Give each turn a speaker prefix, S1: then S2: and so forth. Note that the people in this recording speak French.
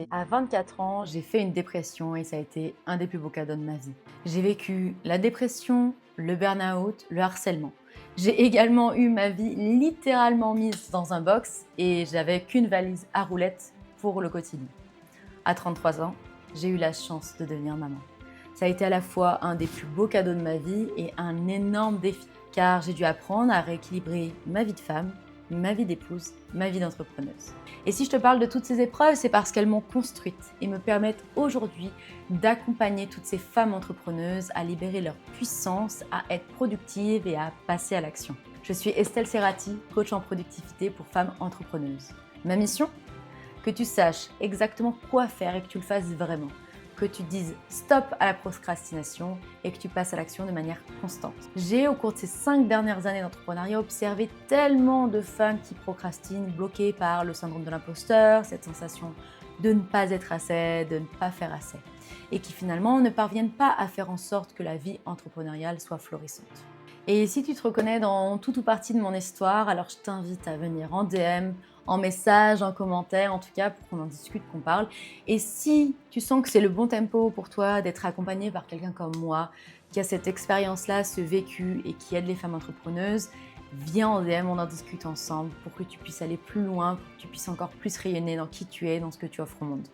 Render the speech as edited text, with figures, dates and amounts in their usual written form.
S1: À 24 ans, j'ai fait une dépression et ça a été un des plus beaux cadeaux de ma vie. J'ai vécu la dépression, le burn-out, le harcèlement. J'ai également eu ma vie littéralement mise dans un box et j'avais qu'une valise à roulettes pour le quotidien. À 33 ans, j'ai eu la chance de devenir maman. Ça a été à la fois un des plus beaux cadeaux de ma vie et un énorme défi, car j'ai dû apprendre à rééquilibrer ma vie de femme, ma vie d'épouse, ma vie d'entrepreneuse. Et si je te parle de toutes ces épreuves, c'est parce qu'elles m'ont construite et me permettent aujourd'hui d'accompagner toutes ces femmes entrepreneuses à libérer leur puissance, à être productives et à passer à l'action. Je suis Estelle Serrati, coach en productivité pour femmes entrepreneuses. Ma mission ? Que tu saches exactement quoi faire et que tu le fasses vraiment. Que tu dises stop à la procrastination et que tu passes à l'action de manière constante. J'ai, au cours de ces 5 dernières années d'entrepreneuriat, observé tellement de femmes qui procrastinent, bloquées par le syndrome de l'imposteur, cette sensation de ne pas être assez, de ne pas faire assez, et qui finalement ne parviennent pas à faire en sorte que la vie entrepreneuriale soit florissante. Et si tu te reconnais dans tout ou partie de mon histoire, alors je t'invite à venir en DM, en message, en commentaire, en tout cas pour qu'on en discute, qu'on parle. Et si tu sens que c'est le bon tempo pour toi d'être accompagné par quelqu'un comme moi, qui a cette expérience-là, ce vécu et qui aide les femmes entrepreneuses, viens en DM, on en discute ensemble pour que tu puisses aller plus loin, pour que tu puisses encore plus rayonner dans qui tu es, dans ce que tu offres au monde.